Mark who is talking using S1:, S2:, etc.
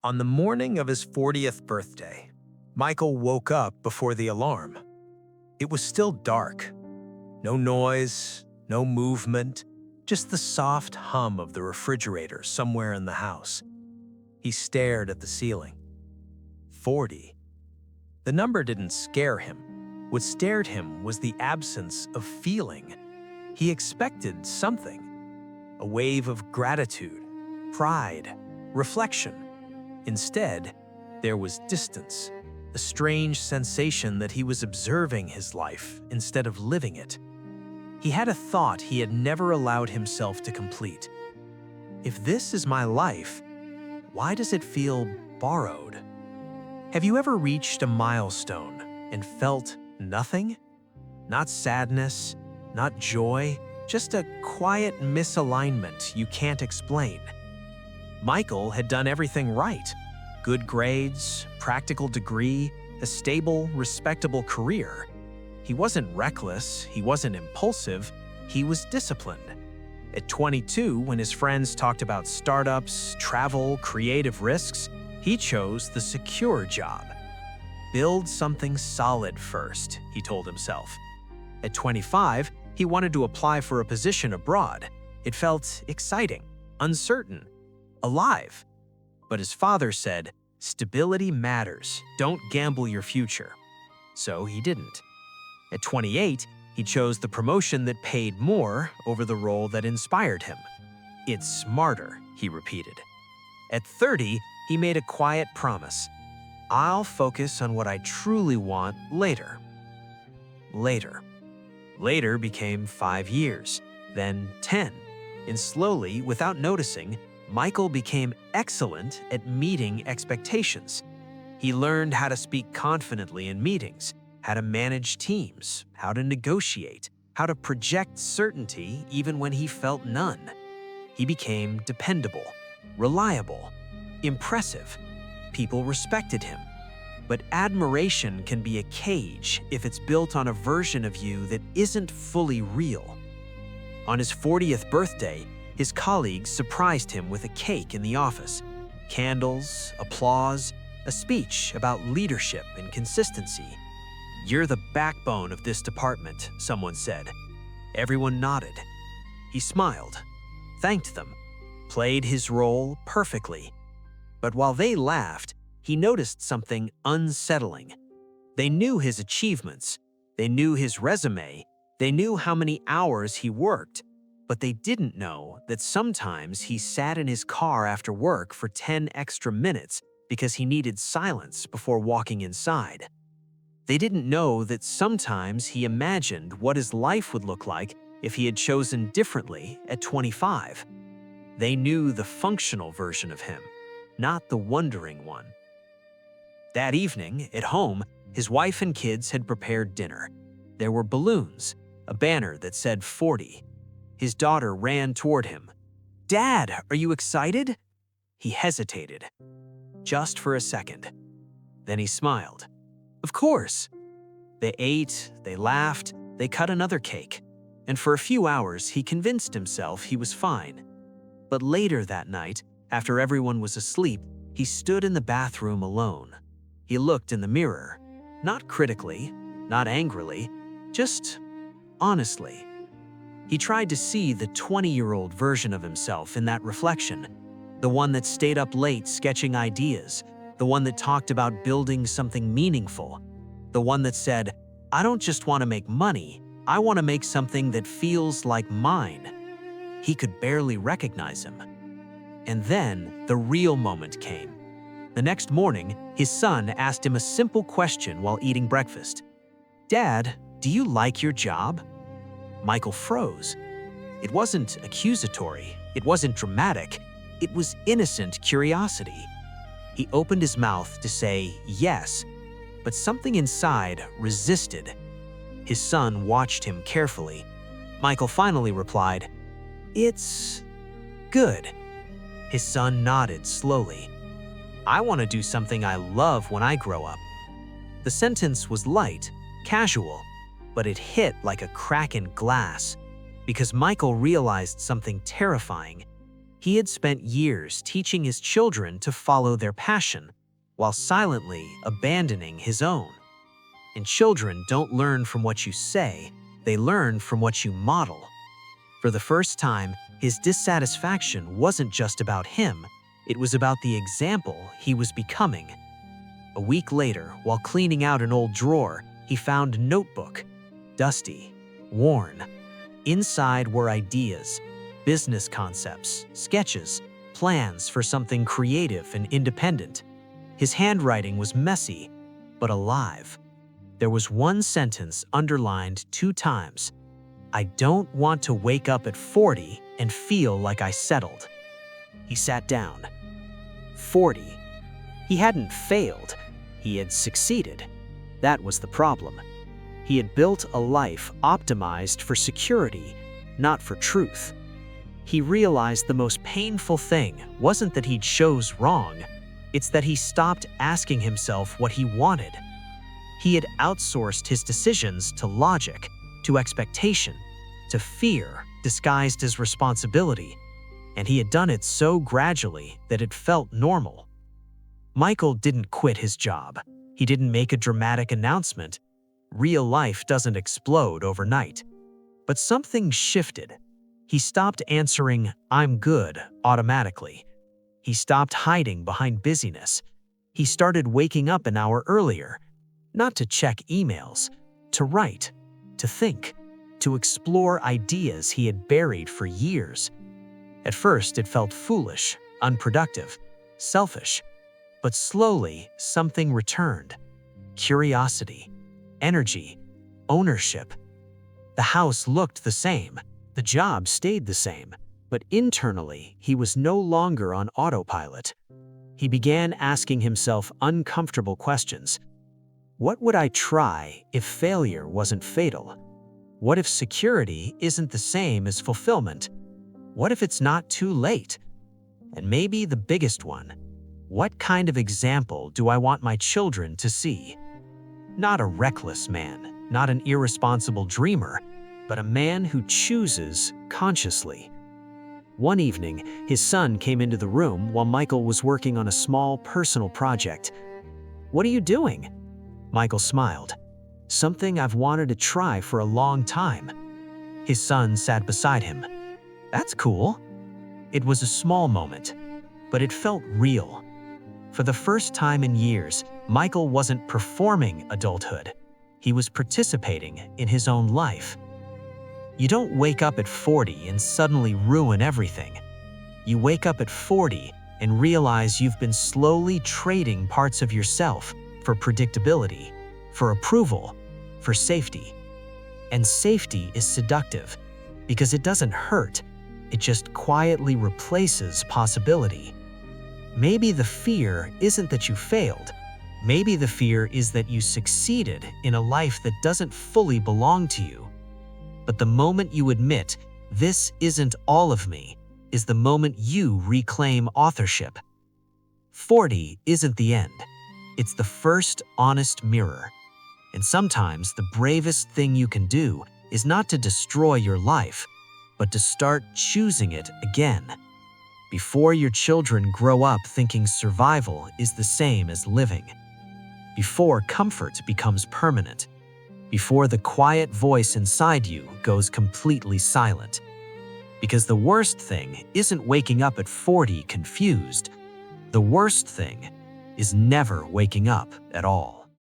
S1: On the morning of his 40th birthday, Michael woke up before the alarm. It was still dark. No noise, no movement, just the soft hum of the refrigerator somewhere in the house. He stared at the ceiling. 40. The number didn't scare him. What scared him was the absence of feeling. He expected something. A wave of gratitude, pride, reflection. Instead, there was distance, a strange sensation that he was observing his life instead of living it. He had a thought he had never allowed himself to complete. If this is my life, why does it feel borrowed? Have you ever reached a milestone and felt nothing? Not sadness, not joy, just a quiet misalignment you can't explain. Michael had done everything right. Good grades, practical degree, a stable, respectable career. He wasn't reckless, he wasn't impulsive, he was disciplined. At 22, when his friends talked about startups, travel, creative risks, he chose the secure job. Build something solid first, he told himself. At 25, he wanted to apply for a position abroad. It felt exciting, uncertain, alive. But his father said, "Stability matters. Don't gamble your future." So he didn't. At 28, he chose the promotion that paid more over the role that inspired him. "It's smarter," he repeated. At 30, he made a quiet promise. "I'll focus on what I truly want later." Later. Later became 5 years, then 10, and slowly, without noticing, Michael became excellent at meeting expectations. He learned how to speak confidently in meetings, how to manage teams, how to negotiate, how to project certainty even when he felt none. He became dependable, reliable, impressive. People respected him. But admiration can be a cage if it's built on a version of you that isn't fully real. On his 40th birthday, his colleagues surprised him with a cake in the office. Candles, applause, a speech about leadership and consistency. "You're the backbone of this department," someone said. Everyone nodded. He smiled, thanked them, played his role perfectly. But while they laughed, he noticed something unsettling. They knew his achievements, they knew his resume, they knew how many hours he worked, but they didn't know that sometimes he sat in his car after work for 10 extra minutes because he needed silence before walking inside. They didn't know that sometimes he imagined what his life would look like if he had chosen differently at 25. They knew the functional version of him, not the wondering one. That evening, at home, his wife and kids had prepared dinner. There were balloons, a banner that said 40. His daughter ran toward him. "Dad, are you excited?" He hesitated, just for a second. Then he smiled. "Of course." They ate, they laughed, they cut another cake, and for a few hours he convinced himself he was fine. But later that night, after everyone was asleep, he stood in the bathroom alone. He looked in the mirror, not critically, not angrily, just honestly. He tried to see the 20-year-old version of himself in that reflection, the one that stayed up late sketching ideas, the one that talked about building something meaningful, the one that said, "I don't just want to make money, I want to make something that feels like mine." He could barely recognize him. And then the real moment came. The next morning, his son asked him a simple question while eating breakfast. "Dad, do you like your job?" Michael froze. It wasn't accusatory, it wasn't dramatic, it was innocent curiosity. He opened his mouth to say yes, but something inside resisted. His son watched him carefully. Michael finally replied, "It's good." His son nodded slowly. "I want to do something I love when I grow up." The sentence was light, casual, but it hit like a crack in glass, because Michael realized something terrifying.
S2: He had spent years teaching his children to follow their passion, while silently abandoning his own. And children don't learn from what you say, they learn from what you model. For the first time, his dissatisfaction wasn't just about him, it was about the example he was becoming. A week later, while cleaning out an old drawer, he found a notebook, dusty, worn. Inside were ideas, business concepts, sketches, plans for something creative and independent. His handwriting was messy, but alive. There was one sentence underlined 2 times. "I don't want to wake up at 40 and feel like I settled." He sat down. 40. He hadn't failed. He had succeeded. That was the problem. He had built a life optimized for security, not for truth. He realized the most painful thing wasn't that he chose wrong, it's that he stopped asking himself what he wanted. He had outsourced his decisions to logic, to expectation, to fear disguised as responsibility, and he had done it so gradually that it felt normal. Michael didn't quit his job. He didn't make a dramatic announcement. Real life doesn't explode overnight. But something shifted. He stopped answering, "I'm good," automatically. He stopped hiding behind busyness. He started waking up an hour earlier, not to check emails, to write, to think, to explore ideas he had buried for years. At first, it felt foolish, unproductive, selfish. But slowly, something returned. Curiosity, energy, ownership. The house looked the same. The job stayed the same. But internally, he was no longer on autopilot. He began asking himself uncomfortable questions. What would I try if failure wasn't fatal? What if security isn't the same as fulfillment? What if it's not too late? And maybe the biggest one, what kind of example do I want my children to see? Not a reckless man, not an irresponsible dreamer, but a man who chooses consciously. One evening, his son came into the room while Michael was working on a small personal project. "What are you doing?" Michael smiled. "Something I've wanted to try for a long time." His son sat beside him. "That's cool." It was a small moment, but it felt real. For the first time in years, Michael wasn't performing adulthood. He was participating in his own life. You don't wake up at 40 and suddenly ruin everything. You wake up at 40 and realize you've been slowly trading parts of yourself for predictability, for approval, for safety. And safety is seductive because it doesn't hurt, it just quietly replaces possibility. Maybe the fear isn't that you failed. Maybe the fear is that you succeeded in a life that doesn't fully belong to you. But the moment you admit, "This isn't all of me," is the moment you reclaim authorship. 40 isn't the end. It's the first honest mirror. And sometimes the bravest thing you can do is not to destroy your life, but to start choosing it again. Before your children grow up thinking survival is the same as living. Before comfort becomes permanent. Before the quiet voice inside you goes completely silent. Because the worst thing isn't waking up at 40 confused. The worst thing is never waking up at all.